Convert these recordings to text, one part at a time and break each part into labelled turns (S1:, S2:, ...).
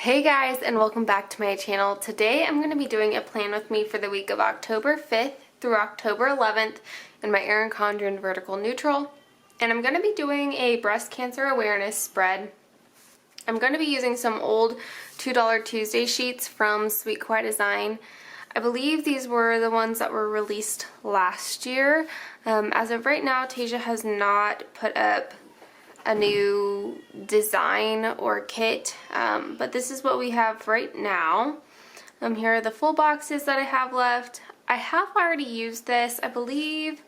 S1: Hey guys, and welcome back to my channel. Today I'm going to be doing a plan with me for the week of October 5th through October 11th in my Erin Condren Vertical Neutral. And I'm going to be doing a breast cancer awareness spread. I'm going to be using some old $2 Tuesday sheets from Sweet Kawaii Design. I believe these were the ones that were released last year. As of right now, Tasia has not put up a new design or kit, but this is what we have right now. Here are the full boxes that I have left. I have already used this. I believe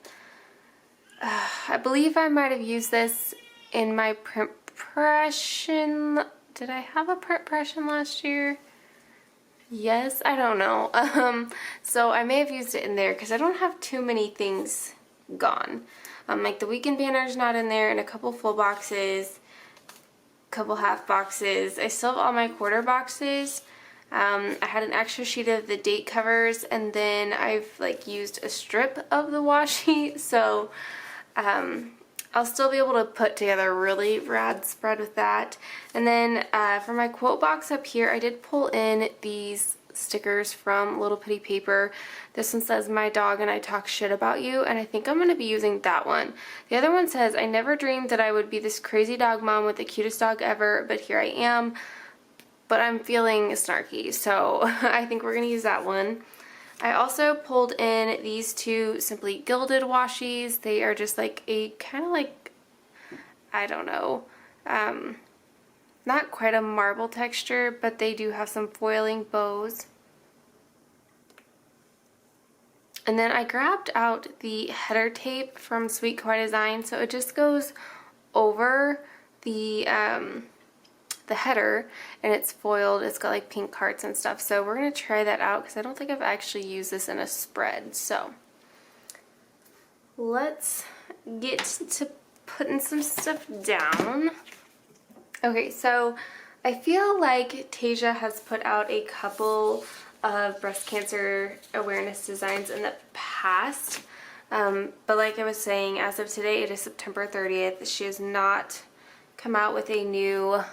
S1: I might have used this in my print impression. Did I have a print impression last year? Yes, I don't know. So I may have used it in there because I don't have too many things gone. Like the weekend banner's not in there, and a couple full boxes, a couple half boxes. I still have all my quarter boxes. I had an extra sheet of the date covers, and then I've like used a strip of the washi, so I'll still be able to put together a really rad spread with that. And then for my quote box up here, I did pull in these stickers from Little Pitty Paper. This one says, "My dog and I talk shit about you," and I think I'm going to be using that one. The other one says, "I never dreamed that I would be this crazy dog mom with the cutest dog ever, but here I am, but I'm feeling snarky," so I think we're going to use that one. I also pulled in these two Simply Gilded washies. They are just like a kind of like, I don't know, not quite a marble texture, but they do have some foiling bows. And then I grabbed out the header tape from Sweet Kawaii Design, so it just goes over the header, and it's foiled. It's got like pink hearts and stuff, so we're going to try that out because I don't think I've actually used this in a spread. So let's get to putting some stuff down. Okay, so I feel like Tasia has put out a couple of breast cancer awareness designs in the past, but like I was saying, as of today, it is September 30th. She has not come out with a new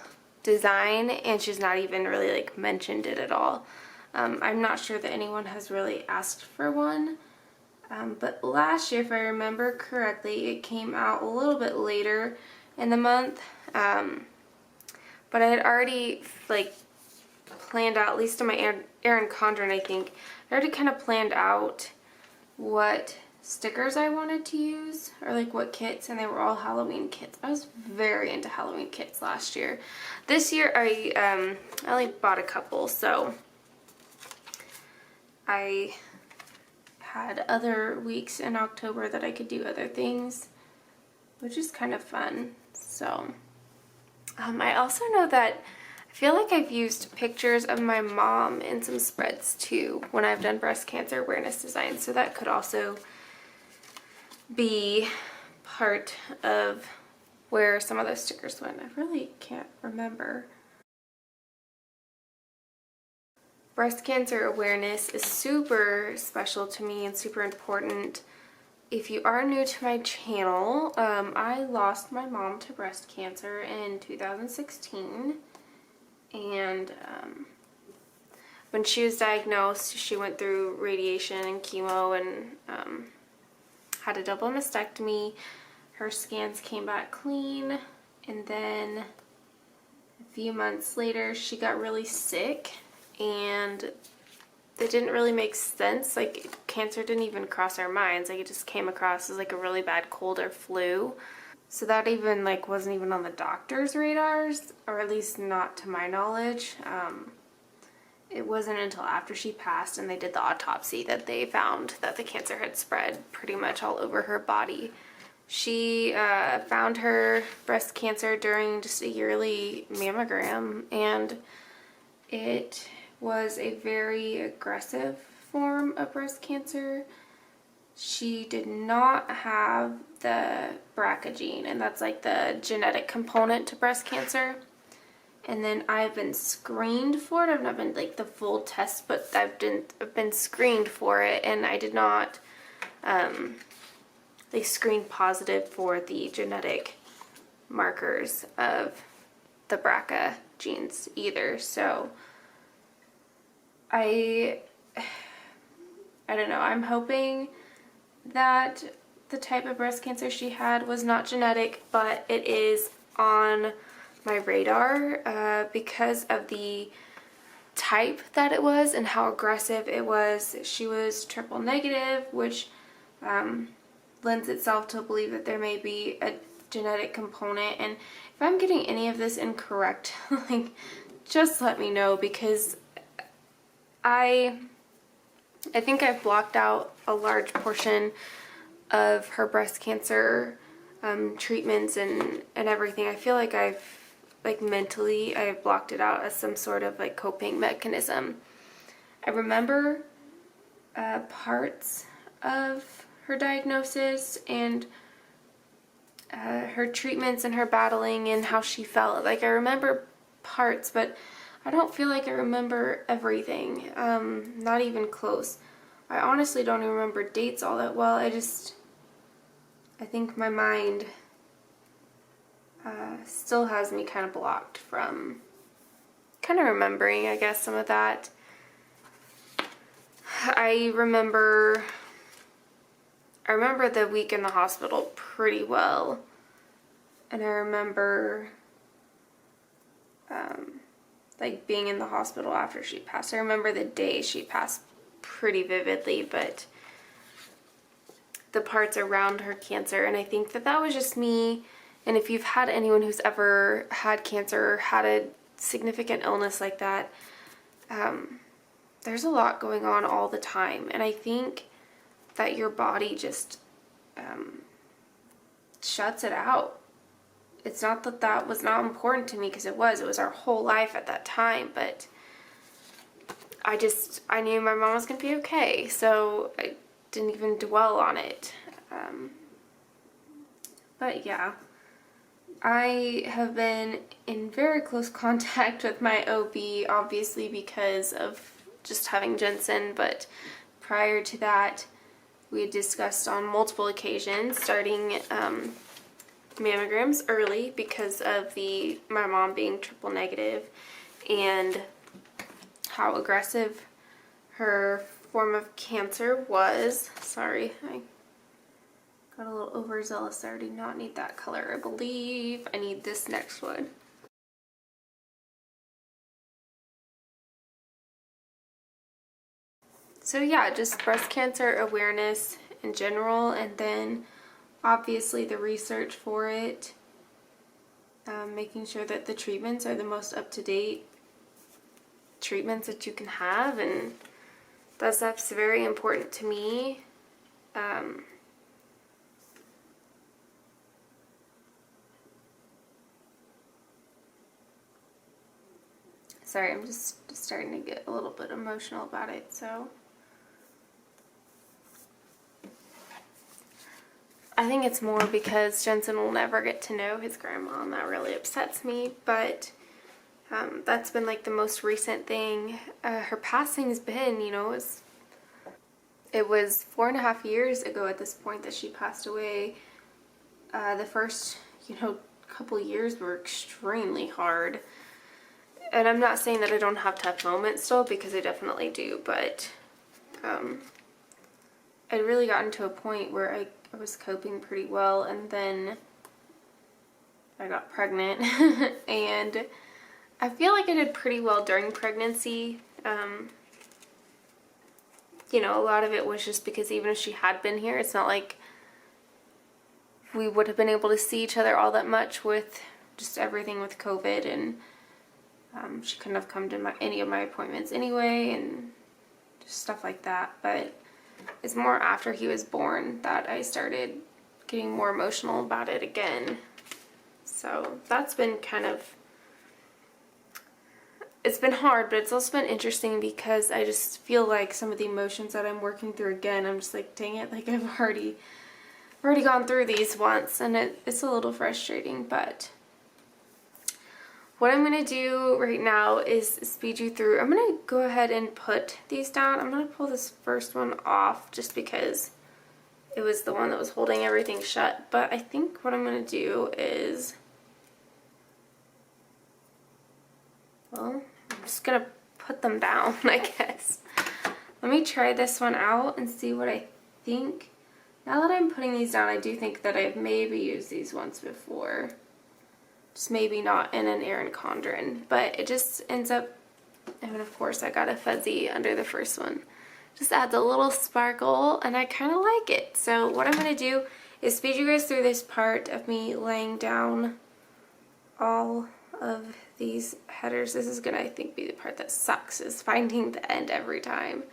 S1: design, and she's not even really like mentioned it at all. I'm not sure that anyone has really asked for one, but last year, if I remember correctly, it came out a little bit later in the month. But I had already like planned out, at least in my Erin Condren, I think, I already kind of planned out what stickers I wanted to use, or like what kits, and they were all Halloween kits. I was very into Halloween kits last year. This year I only bought a couple, so I had other weeks in October that I could do other things, which is kind of fun. So I also know that I feel like I've used pictures of my mom in some spreads too when I've done breast cancer awareness design, so that could also be part of where some of those stickers went. I really can't remember. Breast cancer awareness is super special to me and super important. If you are new to my channel, I lost my mom to breast cancer in 2016, and when she was diagnosed, she went through radiation and chemo and had a double mastectomy. Her scans came back clean, and then a few months later she got really sick, and it didn't really make sense. Like, cancer didn't even cross our minds. Like, it just came across as like a really bad cold or flu. So that even like wasn't even on the doctor's radars, or at least not to my knowledge. It wasn't until after she passed and they did the autopsy that they found that the cancer had spread pretty much all over her body. She found her breast cancer during just a yearly mammogram, and it was a very aggressive form of breast cancer. She did not have the BRCA gene, and that's like the genetic component to breast cancer. And then I've been screened for it. I've not been like the full test, but I've been screened for it, and I did not, they screened positive for the genetic markers of the BRCA genes either. So I don't know. I'm hoping that the type of breast cancer she had was not genetic, but it is on my radar because of the type that it was and how aggressive it was. She was triple negative, which lends itself to believe that there may be a genetic component. And if I'm getting any of this incorrect, like, just let me know, because I think I've blocked out a large portion of her breast cancer treatments and everything. I feel like mentally I've blocked it out as some sort of like coping mechanism. I remember parts of her diagnosis and her treatments and her battling and how she felt. Like, I remember parts, but I don't feel like I remember everything, not even close. I honestly don't even remember dates all that well. I think my mind still has me kind of blocked from kind of remembering, I guess, some of that. I remember the week in the hospital pretty well, and I remember like being in the hospital after she passed. I remember the day she passed pretty vividly, but the parts around her cancer, and I think that was just me. And if you've had anyone who's ever had cancer or had a significant illness like that, there's a lot going on all the time, and I think that your body just shuts it out. It's not that was not important to me, because it was our whole life at that time, but I knew my mom was going to be okay, so I didn't even dwell on it. But yeah, I have been in very close contact with my OB, obviously because of just having Jensen, but prior to that, we had discussed on multiple occasions starting mammograms early because of my mom being triple negative and how aggressive her form of cancer was. Sorry, I got a little overzealous there. I do not need that color, I believe. I need this next one. So yeah, just breast cancer awareness in general, and then obviously the research for it, making sure that the treatments are the most up-to-date treatments that you can have, and that stuff's very important to me. Sorry, I'm just starting to get a little bit emotional about it, so I think it's more because Jensen will never get to know his grandma, and that really upsets me, but that's been like the most recent thing. Her passing's been, it was 4.5 years ago at this point that she passed away. The first, couple years were extremely hard. And I'm not saying that I don't have tough moments still, because I definitely do, but I'd really gotten to a point where I was coping pretty well, and then I got pregnant, and I feel like I did pretty well during pregnancy. A lot of it was just because even if she had been here, it's not like we would have been able to see each other all that much with just everything with COVID, and she couldn't have come to any of my appointments anyway, and just stuff like that. But it's more after he was born that I started getting more emotional about it again. So that's been it's been hard, but it's also been interesting because I just feel like some of the emotions that I'm working through again, I'm just like, dang it, like I've already gone through these once, and it's a little frustrating. But what I'm going to do right now is speed you through. I'm going to go ahead and put these down. I'm going to pull this first one off just because it was the one that was holding everything shut. But I think what I'm going to do is Well, I'm just gonna put them down, I guess. Let me try this one out and see what I think. Now that I'm putting these down, I do think that I've maybe used these once before. Just maybe not in an Erin Condren, but it just ends up, and of course I got a fuzzy under the first one. Just adds a little sparkle, and I kind of like it. So what I'm going to do is speed you guys through this part of me laying down all of these headers. This is going to, I think, be the part that sucks, is finding the end every time.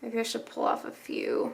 S1: Maybe I should pull off a few.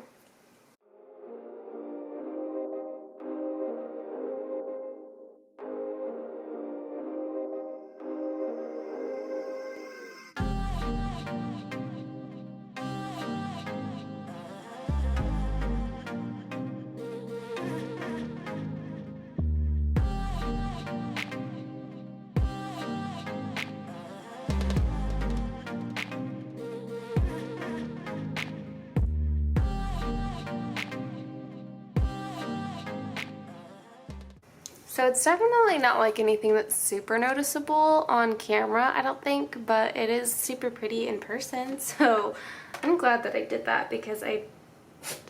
S1: So it's definitely not like anything that's super noticeable on camera, I don't think, but it is super pretty in person. So I'm glad that I did that because I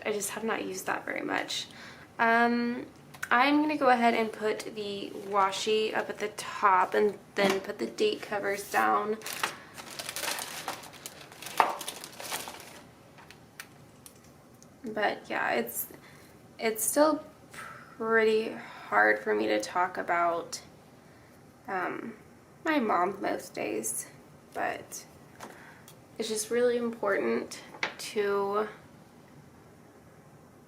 S1: just have not used that very much. I'm gonna go ahead and put the washi up at the top and then put the date covers down. But yeah, it's still pretty hard for me to talk about my mom most days, but it's just really important to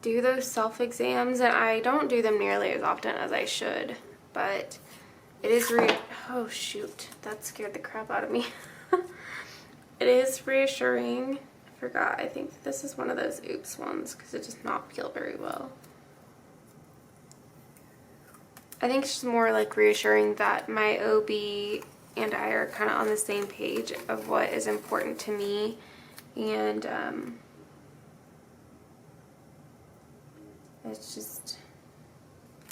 S1: do those self-exams, and I don't do them nearly as often as I should, but it is oh shoot, that scared the crap out of me. It is reassuring. I forgot, I think this is one of those oops ones because it does not peel very well. I think it's just more like reassuring that my OB and I are kind of on the same page of what is important to me, and it's just,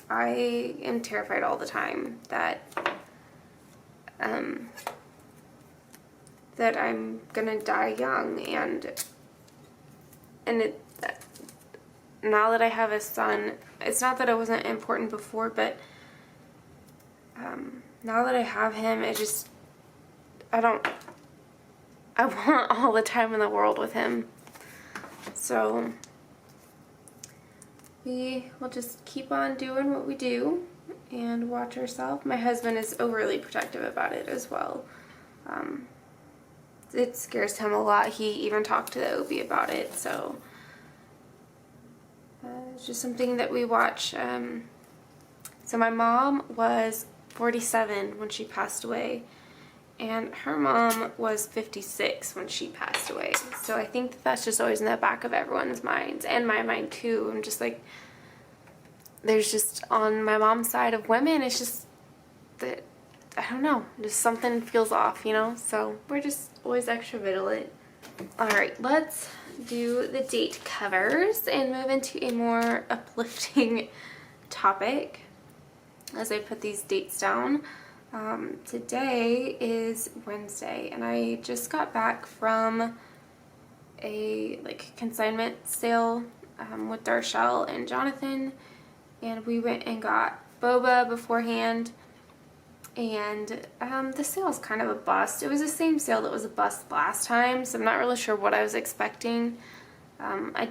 S1: I am terrified all the time that that I'm gonna die young, and now that I have a son, it's not that it wasn't important before, but now that I have him, I want all the time in the world with him. So we will just keep on doing what we do and watch ourselves. My husband is overly protective about it as well. It scares him a lot. He even talked to the OB about it, so it's just something that we watch. So my mom was 47 when she passed away, and her mom was 56 when she passed away. So I think that's just always in the back of everyone's minds, and my mind too. I'm just like, there's just, on my mom's side of women, it's just that, I don't know, just something feels off, you know? So we're just always extra vigilant. Alright, let's do the date covers and move into a more uplifting topic as I put these dates down. Today is Wednesday, and I just got back from a consignment sale with Darshell and Jonathan, and we went and got boba beforehand, and the sale is kind of a bust. It was the same sale that was a bust last time, so I'm not really sure what I was expecting. I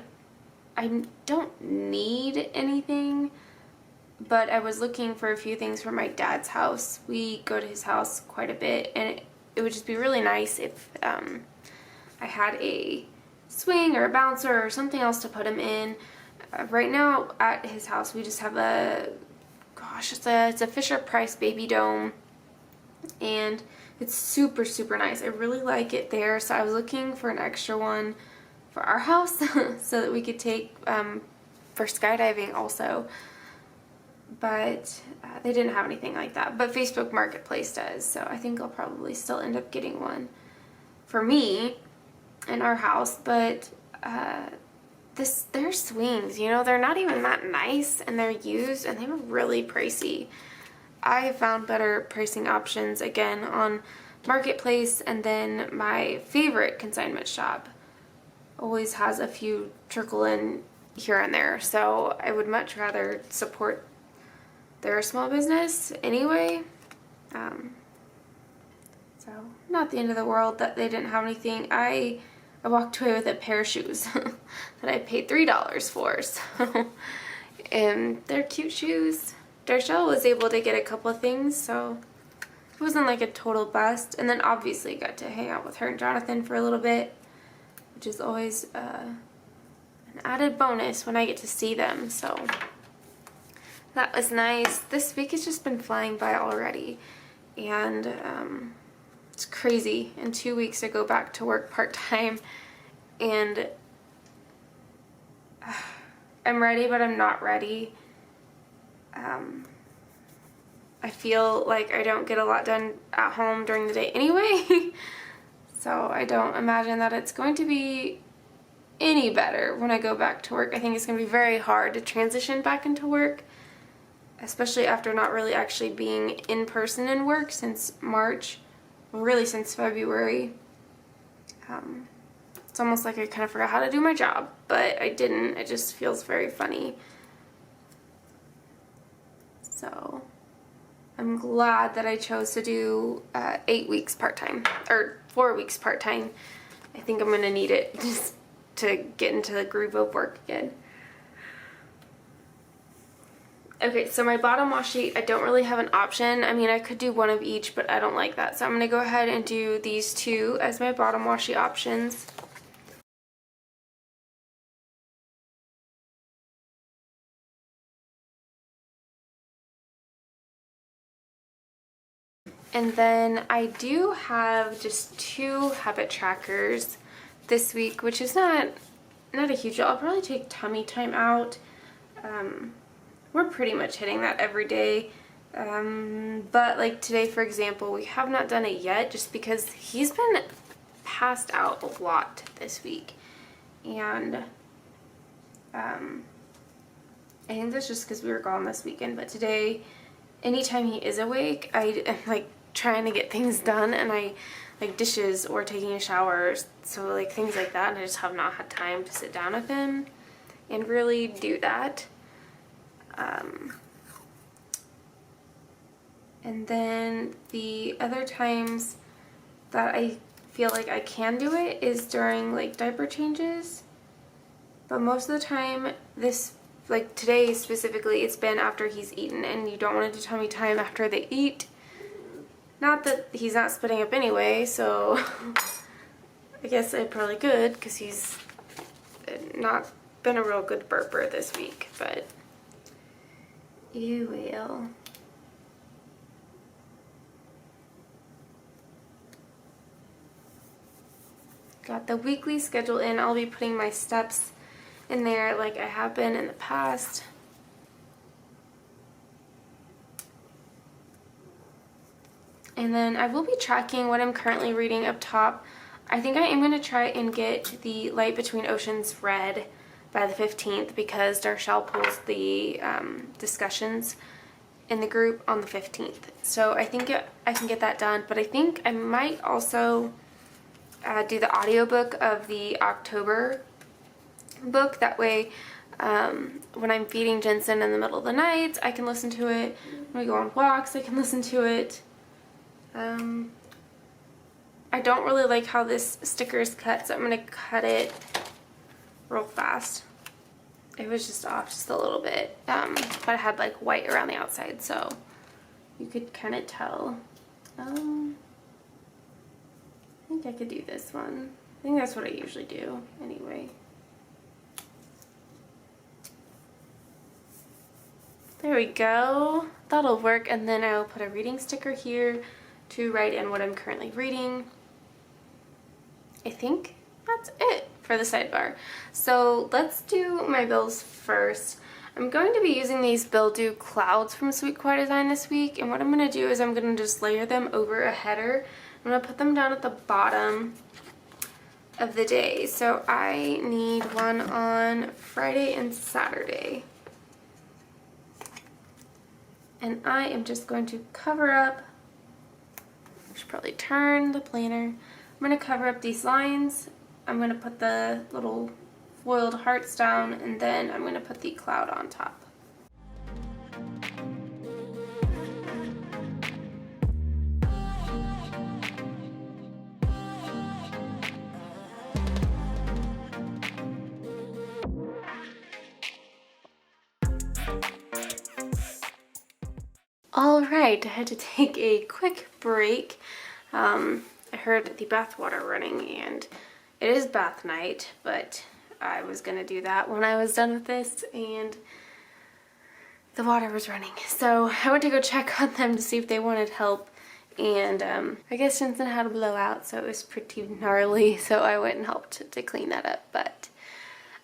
S1: don't need anything, but I was looking for a few things for my dad's house. We go to his house quite a bit, and it would just be really nice if I had a swing or a bouncer or something else to put him in. Right now at his house we just have it's a Fisher-Price baby dome, and it's super nice. I really like it there, so I was looking for an extra one for our house so that we could take for skydiving also, but they didn't have anything like that, but Facebook Marketplace does, so I think I'll probably still end up getting one for me in our house. But their swings, you know, they're not even that nice, and they're used, and they were really pricey. I have found better pricing options again on Marketplace, and then my favorite consignment shop always has a few trickle in here and there, so I would much rather support their small business anyway. So not the end of the world that they didn't have anything. I walked away with a pair of shoes that I paid $3 for, so and they're cute shoes. Darshell was able to get a couple of things, so it wasn't like a total bust. And then obviously got to hang out with her and Jonathan for a little bit, which is always an added bonus when I get to see them, so that was nice. This week has just been flying by already, and it's crazy. In 2 weeks I go back to work part-time, and I'm ready, but I'm not ready. I feel like I don't get a lot done at home during the day anyway, so I don't imagine that it's going to be any better when I go back to work. I think it's going to be very hard to transition back into work, especially after not really actually being in person in work since March, really since February. It's almost like I kind of forgot how to do my job, but I didn't. It just feels very funny. So I'm glad that I chose to do 8 weeks part-time, or 4 weeks part-time. I think I'm going to need it just to get into the groove of work again. Okay, so my bottom wash sheet, I don't really have an option. I mean, I could do one of each, but I don't like that. So I'm going to go ahead and do these two as my bottom wash sheet options. And then I do have just 2 habit trackers this week, which is not a huge deal. I'll probably take tummy time out. We're pretty much hitting that every day. But like today, for example, we have not done it yet just because he's been passed out a lot this week. And I think that's just because we were gone this weekend. But today, anytime he is awake, I am like trying to get things done, and I like dishes or taking a shower, so like things like that, and I just have not had time to sit down with him and really do that. And then the other times that I feel like I can do it is during like diaper changes, but most of the time like today specifically, it's been after he's eaten, and you don't want to do tummy time after they eat. Not that he's not spitting up anyway, so I guess I probably could, because he's not been a real good burper this week, but you will. Got the weekly schedule in. I'll be putting my steps in there like I have been in the past. And then I will be tracking what I'm currently reading up top. I think I am going to try and get the Light Between Oceans read by the 15th, because Darshell pulls the discussions in the group on the 15th. So I think I can get that done, but I think I might also do the audiobook of the October book. That way when I'm feeding Jensen in the middle of the night, I can listen to it. When we go on walks, I can listen to it. I don't really like how this sticker is cut, so I'm going to cut it real fast. It was just off just a little bit, but I had like white around the outside, so you could kind of tell. I think I could do this one. I think that's what I usually do anyway. There we go. That'll work, and then I'll put a reading sticker here to write in what I'm currently reading. I think that's it for the sidebar. So let's do my bills first. I'm going to be using these Bill Do clouds from Sweet Kawaii Design this week, and what I'm going to do is I'm going to just layer them over a header. I'm going to put them down at the bottom of the day. So I need one on Friday and Saturday. And I am just going to cover up I should probably turn the planner. I'm going to cover up these lines. I'm going to put the little foiled hearts down, and then I'm going to put the cloud on top. Alright, I had to take a quick break. I heard the bath water running, and it is bath night, but I was gonna do that when I was done with this, and the water was running. So I went to go check on them to see if they wanted help, and I guess Jensen had a blowout, so it was pretty gnarly, so I went and helped to clean that up. But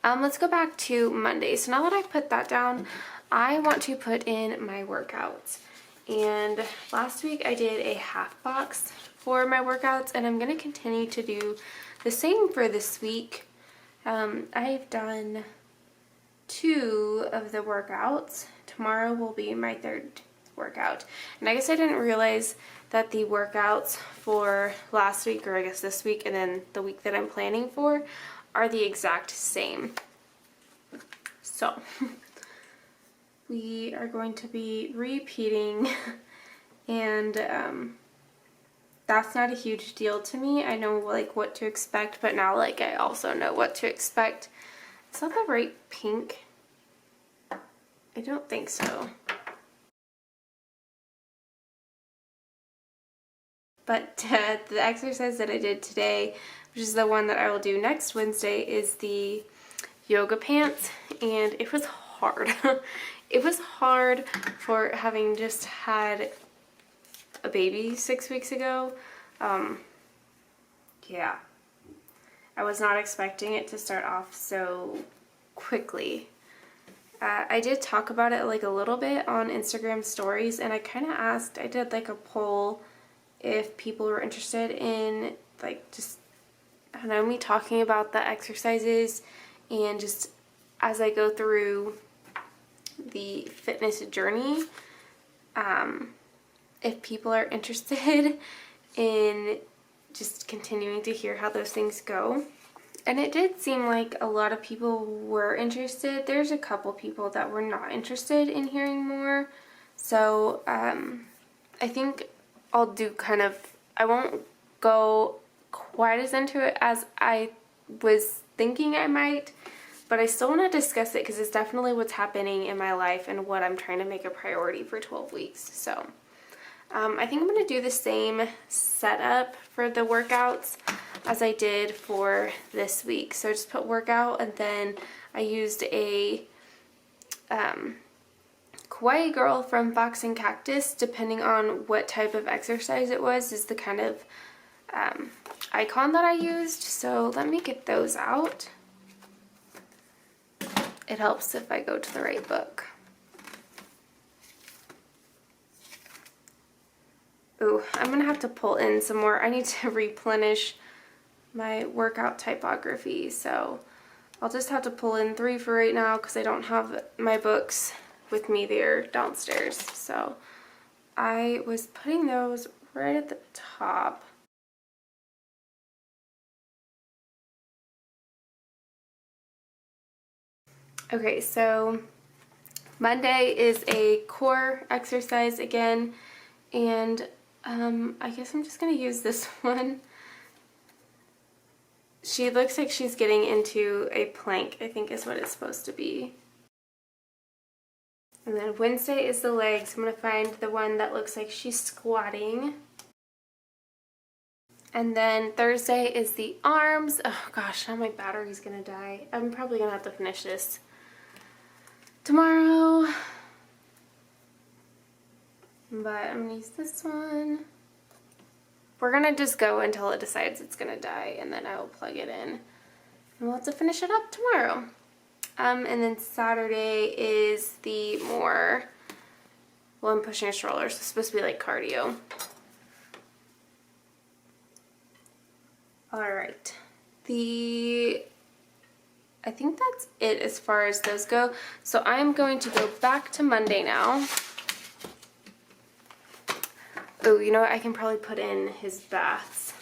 S1: let's go back to Monday. So now that I've put that down, I want to put in my workouts. And last week I did a half box for my workouts, and I'm going to continue to do the same for this week. I've done 2 of the workouts. Tomorrow will be my 3rd workout. And I guess I didn't realize that the workouts for last week, or I guess this week, and then the week that I'm planning for, are the exact same. So we are going to be repeating, and that's not a huge deal to me. I know like what to expect, but now like I also know what to expect. Is that the right pink? I don't think so. But the exercise that I did today, which is the one that I will do next Wednesday, is the yoga pants, and it was hard. It was hard for having just had a baby 6 weeks ago. Yeah. I was not expecting it to start off so quickly. I did talk about it like a little bit on Instagram stories, and I kind of asked, I did like a poll if people were interested in like just, I don't know, me talking about the exercises, and just as I go through the fitness journey, if people are interested in just continuing to hear how those things go. And it did seem like a lot of people were interested. There's a couple people that were not interested in hearing more. So I think I'll do kind of, I won't go quite as into it as I was thinking I might, but I still want to discuss it because it's definitely what's happening in my life and what I'm trying to make a priority for 12 weeks. So I think I'm going to do the same setup for the workouts as I did for this week. So I just put workout, and then I used a Kawaii girl from Fox and Cactus, depending on what type of exercise it was, is the kind of icon that I used. So let me get those out. It helps if I go to the right book. Ooh, I'm going to have to pull in some more. I need to replenish my workout typography, so I'll just have to pull in 3 for right now because I don't have my books with me there downstairs. So I was putting those right at the top. Okay, so Monday is a core exercise again, and I guess I'm just going to use this one. She looks like she's getting into a plank, I think is what it's supposed to be. And then Wednesday is the legs. I'm going to find the one that looks like she's squatting. And then Thursday is the arms. Oh gosh, now my battery's going to die. I'm probably going to have to finish this tomorrow. But I'm going to use this one. We're going to just go until it decides it's going to die, and then I will plug it in. And we'll have to finish it up tomorrow. And then Saturday is the more, well, I'm pushing a stroller, so it's supposed to be like cardio. Alright. I think that's it as far as those go. So I'm going to go back to Monday now. Oh, you know what? I can probably put in his baths.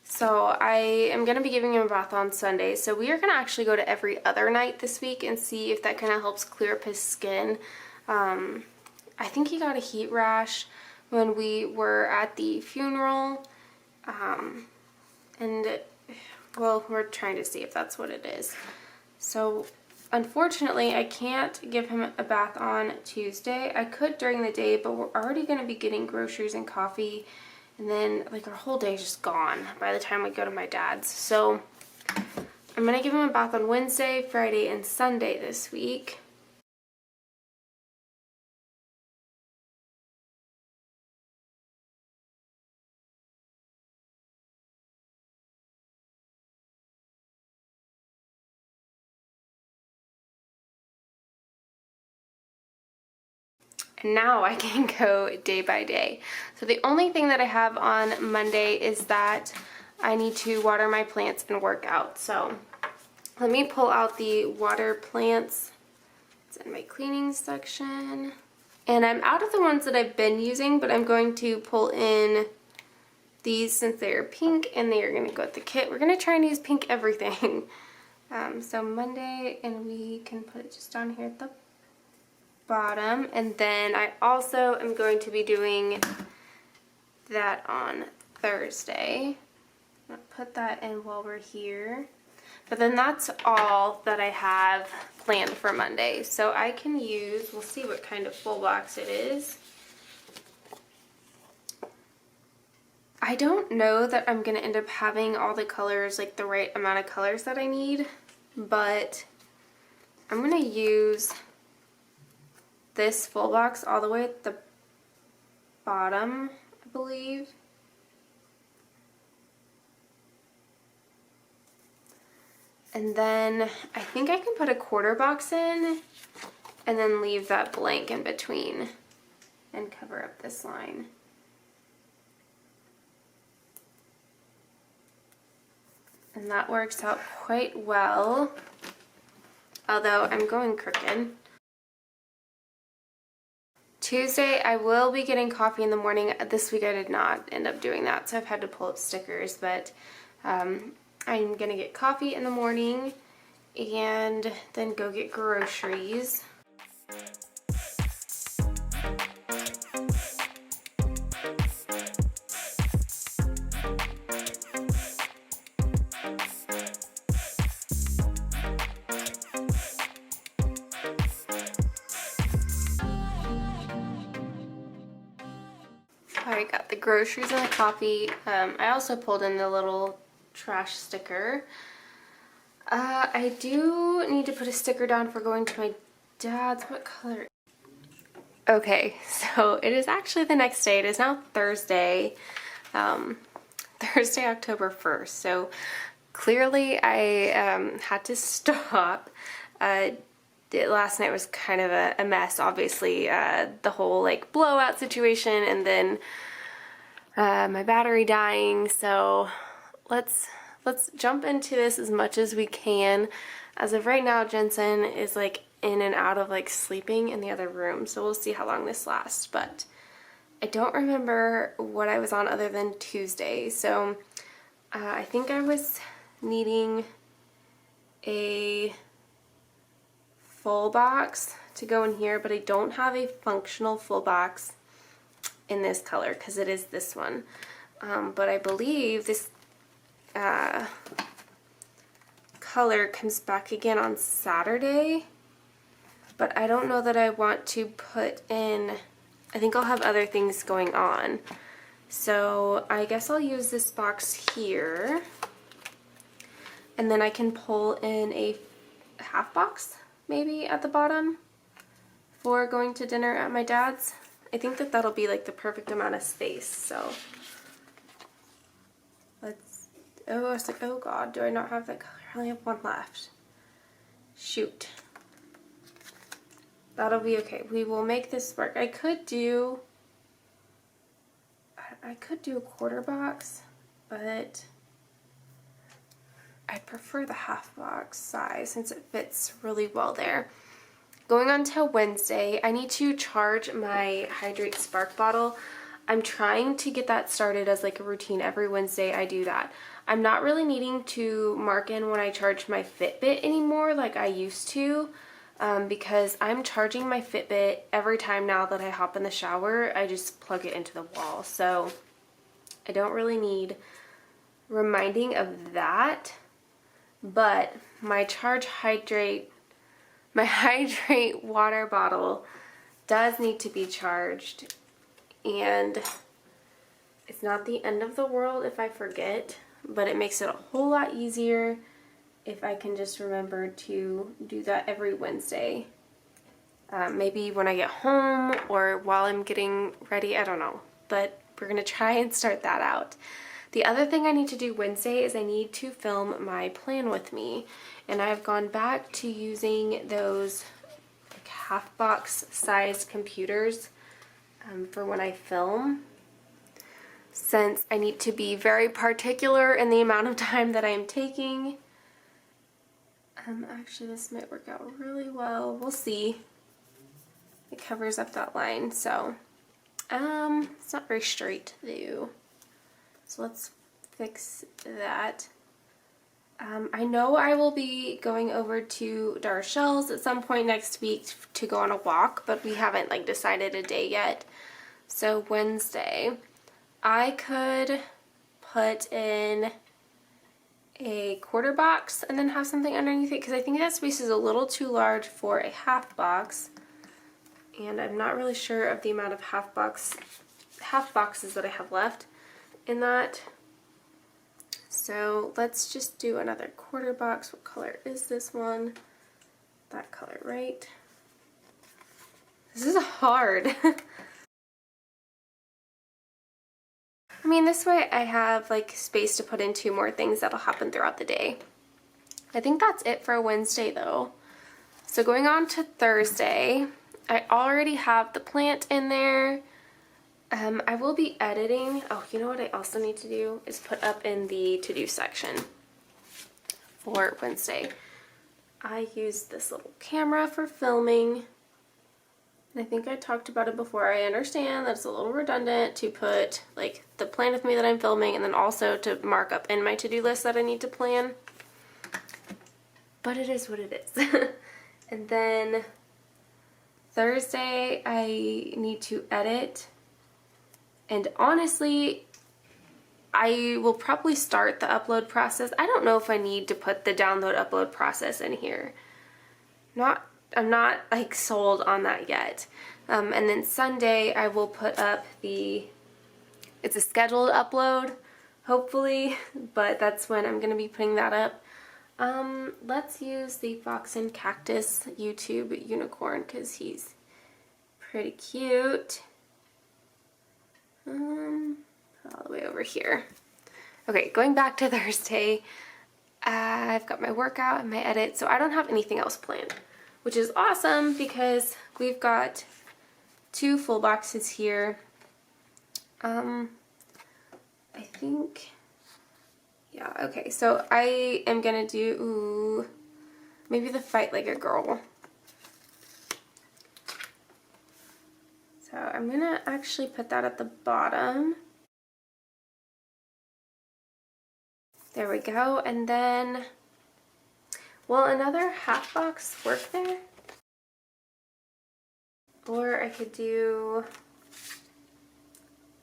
S1: So I am going to be giving him a bath on Sunday. So we are going to actually go to every other night this week and see if that kind of helps clear up his skin. I think he got a heat rash when we were at the funeral. And, well, we're trying to see if that's what it is. So, unfortunately, I can't give him a bath on Tuesday. I could during the day, but we're already going to be getting groceries and coffee. And then, like, our whole day is just gone by the time we go to my dad's. So, I'm going to give him a bath on Wednesday, Friday, and Sunday this week. And now I can go day by day. So the only thing that I have on Monday is that I need to water my plants and work out. So let me pull out the water plants. It's in my cleaning section. And I'm out of the ones that I've been using, but I'm going to pull in these since they are pink and they are going to go with the kit. We're going to try and use pink everything. So Monday, and we can put it just down here at the bottom. And then I also am going to be doing that on Thursday. I'll put that in while we're here. But then that's all that I have planned for Monday. So I can use, we'll see what kind of full box it is. I don't know that I'm going to end up having all the colors, like the right amount of colors that I need, but I'm going to use this full box all the way at the bottom, I believe. And then I think I can put a quarter box in and then leave that blank in between and cover up this line. And that works out quite well, although I'm going crooked. Tuesday, I will be getting coffee in the morning. This week I did not end up doing that, so I've had to pull up stickers, but I'm going to get coffee in the morning and then go get groceries. I got the groceries and the coffee. I also pulled in the little trash sticker. I do need to put a sticker down for going to my dad's. What color? Okay, so it is actually the next day. It is now Thursday, Thursday, October 1st. So clearly I had to stop. Last night was kind of a mess, obviously, the whole like blowout situation and then my battery dying. So let's jump into this as much as we can. As of right now, Jensen is like in and out of like sleeping in the other room, so we'll see how long this lasts. But I don't remember what I was on other than Tuesday, so I think I was needing a full box to go in here, but I don't have a functional full box in this color because it is this one. But I believe this color comes back again on Saturday, but I don't know that I want to put in, I think I'll have other things going on. So I guess I'll use this box here, and then I can pull in a half box maybe at the bottom for going to dinner at my dad's. I think that that'll be like the perfect amount of space. So let's, oh, I was like, oh god, do I not have that color? I only have one left. Shoot. That'll be okay. We will make this work. I could do a quarter box, but I prefer the half box size since it fits really well there. Going on to Wednesday, I need to charge my Hydrate Spark bottle. I'm trying to get that started as like a routine. Every Wednesday I do that. I'm not really needing to mark in when I charge my Fitbit anymore like I used to, because I'm charging my Fitbit every time now that I hop in the shower. I just plug it into the wall. So I don't really need reminding of that, but my Hydrate water bottle does need to be charged, and it's not the end of the world if I forget, but it makes it a whole lot easier if I can just remember to do that every Wednesday. Maybe when I get home or while I'm getting ready, I don't know, but we're gonna try and start that out. The other thing I need to do Wednesday is I need to film my plan with me, and I've gone back to using those like half box sized computers for when I film, since I need to be very particular in the amount of time that I'm taking. Actually, this might work out really well. We'll see. It covers up that line, so it's not very straight though. So let's fix that. I know I will be going over to Darshell's at some point next week to go on a walk, but we haven't like decided a day yet. So Wednesday, I could put in a quarter box and then have something underneath it, because I think that space is a little too large for a half box, and I'm not really sure of the amount of half boxes that I have left in that. So let's just do another quarter box. What color is this one? That color, right? This is hard. I mean, this way I have like space to put in 2 more things that'll happen throughout the day. I think that's it for Wednesday though. So going on to Thursday, I already have the plant in there. I will be editing. Oh, you know what I also need to do is put up in the to-do section for Wednesday. I use this little camera for filming. And I think I talked about it before. I understand that it's a little redundant to put like the plan with me that I'm filming and then also to mark up in my to-do list that I need to plan. But it is what it is. And then Thursday I need to edit. And honestly, I will probably start the upload process. I don't know if I need to put the download upload process in here. I'm not like sold on that yet. And then Sunday I will put up it's a scheduled upload, hopefully, but that's when I'm gonna be putting that up. Let's use the Fox and Cactus YouTube unicorn because he's pretty cute. All the way over here. Okay, going back to Thursday, I've got my workout and my edit, so I don't have anything else planned, which is awesome because we've got 2 full boxes here. I think, yeah, okay, so I am gonna do maybe the Fight Like a Girl. So I'm gonna actually put that at the bottom. There we go. And then, will another half box work there? Or I could do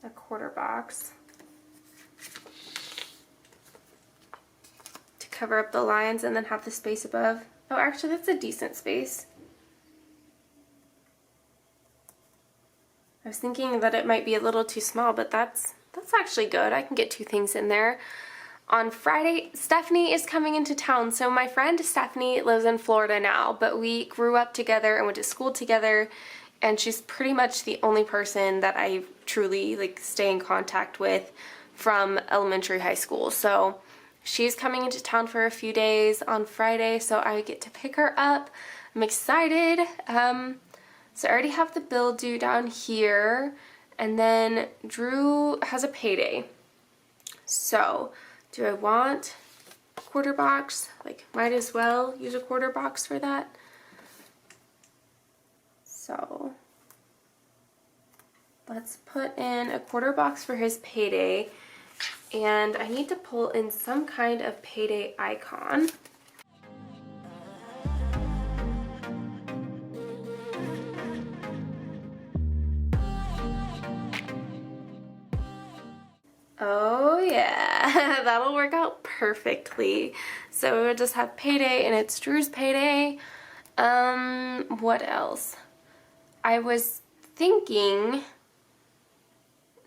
S1: a quarter box to cover up the lines and then have the space above. Oh, actually that's a decent space. I was thinking that it might be a little too small, but that's actually good. I can get 2 things in there. On Friday, Stephanie is coming into town. So my friend Stephanie lives in Florida now, but we grew up together and went to school together, and she's pretty much the only person that I truly like stay in contact with from elementary high school. So she's coming into town for a few days on Friday, so I get to pick her up. I'm excited. So I already have the bill due down here, and then Drew has a payday. So do I want a quarter box? Like, might as well use a quarter box for that. Let's put in a quarter box for his payday. And I need to pull in some kind of payday icon. Oh yeah, that'll work out perfectly. So we'll just have payday and it's Drew's payday. What else? I was thinking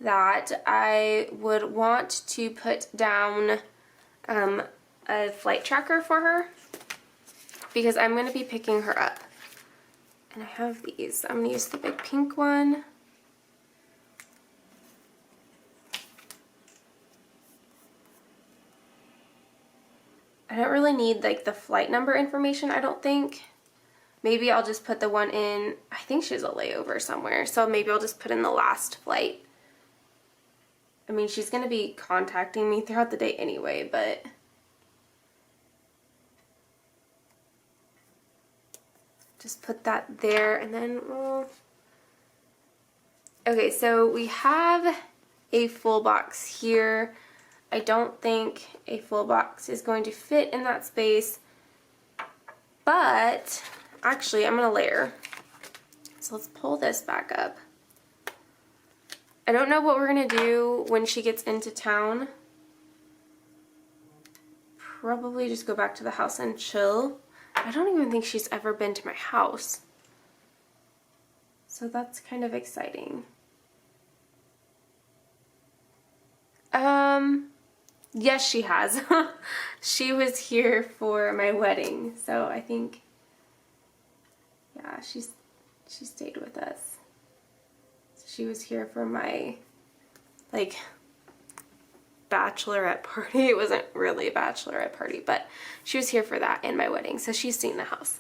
S1: that I would want to put down a flight tracker for her because I'm going to be picking her up. And I have these. I'm going to use the big pink one. I don't really need like the flight number information, I don't think. Maybe I'll just put the one in, I think she's a layover somewhere, so maybe I'll just put in the last flight. I mean, she's going to be contacting me throughout the day anyway, but just put that there, and then, okay, so we have a full box here. I don't think a full box is going to fit in that space, but actually I'm going to layer. So let's pull this back up. I don't know what we're going to do when she gets into town. Probably just go back to the house and chill. I don't even think she's ever been to my house. So that's kind of exciting. Yes, she has. She was here for my wedding, so I think, yeah, she stayed with us. So she was here for my, like, bachelorette party. It wasn't really a bachelorette party, but she was here for that and my wedding, so she's seen the house.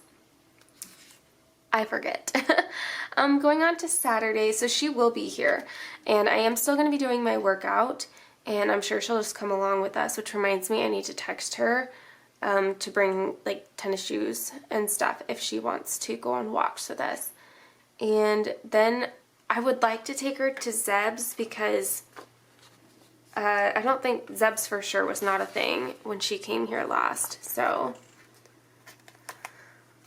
S1: I forget. Going on to Saturday, so she will be here, and I am still going to be doing my workout. And I'm sure she'll just come along with us, which reminds me I need to text her to bring like tennis shoes and stuff if she wants to go on walks with us. And then I would like to take her to Zeb's because I don't think Zeb's for sure was not a thing when she came here last. So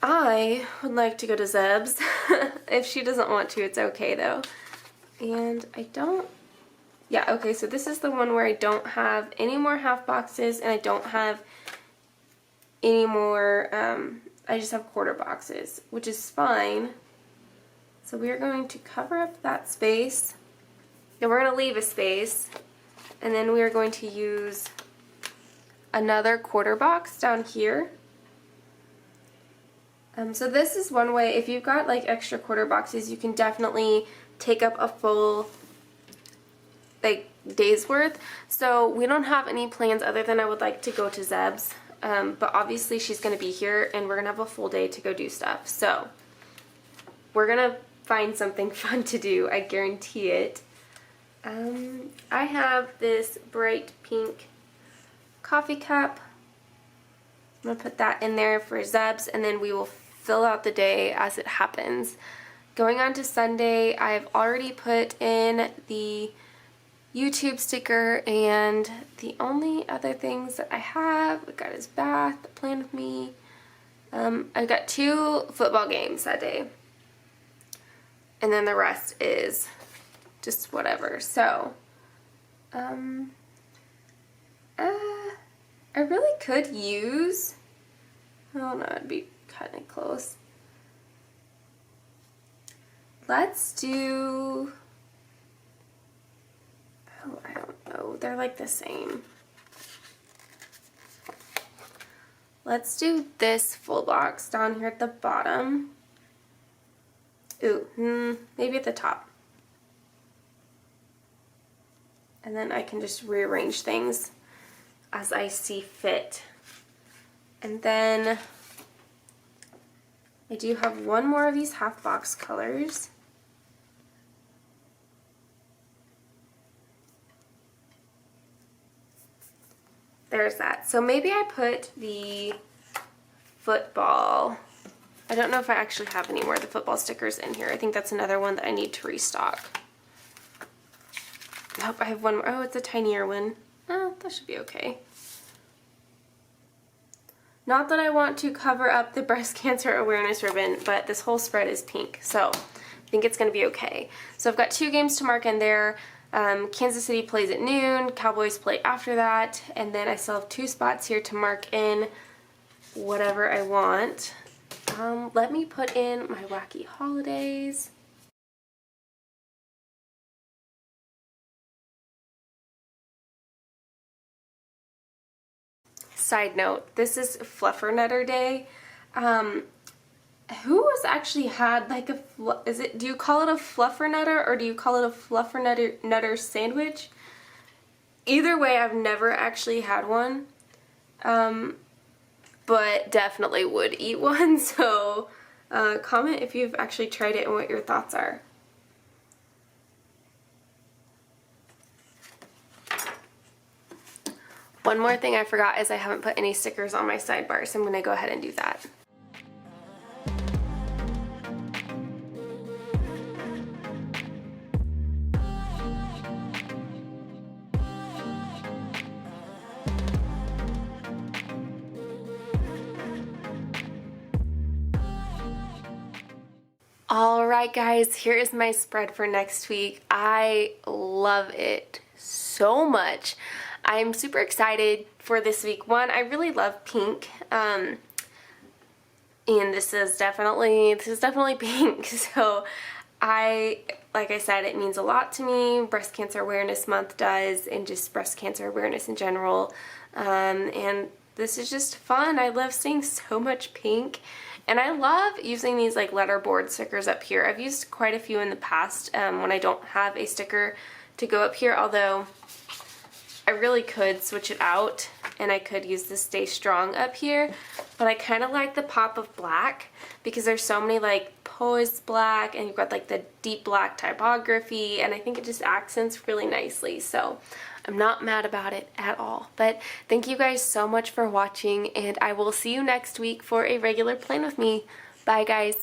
S1: I would like to go to Zeb's. If she doesn't want to, it's okay though. And I don't... Yeah, okay, so this is the one where I don't have any more half boxes and I don't have any more, I just have quarter boxes, which is fine. So we are going to cover up that space. Then we're going to leave a space. And then we are going to use another quarter box down here. So this is one way, if you've got like extra quarter boxes, you can definitely take up a full like days worth. So we don't have any plans other than I would like to go to Zeb's, but obviously she's going to be here and we're going to have a full day to go do stuff. So we're going to find something fun to do, I guarantee it. I have this bright pink coffee cup. I'm going to put that in there for Zeb's and then we will fill out the day as it happens. Going on to Sunday, I've already put in the YouTube sticker, and the only other things that I have, we got his bath planned with me. I've got 2 football games that day, and then the rest is just whatever. So, I really could use, oh no, it'd be kind of close. Let's do, oh, I don't know, they're like the same. Let's do this full box down here at the bottom. Ooh, maybe at the top. And then I can just rearrange things as I see fit. And then I do have one more of these half box colors. There's that. So maybe I put the football. I don't know if I actually have any more of the football stickers in here. I think that's another one that I need to restock. Oh, I have one more. Oh, it's a tinier one. Oh, that should be okay. Not that I want to cover up the breast cancer awareness ribbon, but this whole spread is pink, so I think it's going to be okay. So I've got 2 games to mark in there. Kansas City plays at noon, Cowboys play after that, and then I still have 2 spots here to mark in whatever I want. Let me put in my wacky holidays. Side note, this is Fluffernutter Day. Who has actually had like a, do you call it a Fluffernutter or do you call it a Fluffernutter sandwich? Either way, I've never actually had one, but definitely would eat one, so comment if you've actually tried it and what your thoughts are. One more thing I forgot is I haven't put any stickers on my sidebar, so I'm going to go ahead and do that. Alright guys, here is my spread for next week. I love it so much. I'm super excited for this week. One, I really love pink, and this is definitely pink. So like I said, it means a lot to me. Breast Cancer Awareness Month does, and just breast cancer awareness in general. And this is just fun. I love seeing so much pink. And I love using these like letterboard stickers up here. I've used quite a few in the past when I don't have a sticker to go up here, although I really could switch it out and I could use the Stay Strong up here, but I kind of like the pop of black because there's so many like posed black and you've got like the deep black typography, and I think it just accents really nicely, so I'm not mad about it at all. But thank you guys so much for watching, and I will see you next week for a regular plan with me. Bye guys.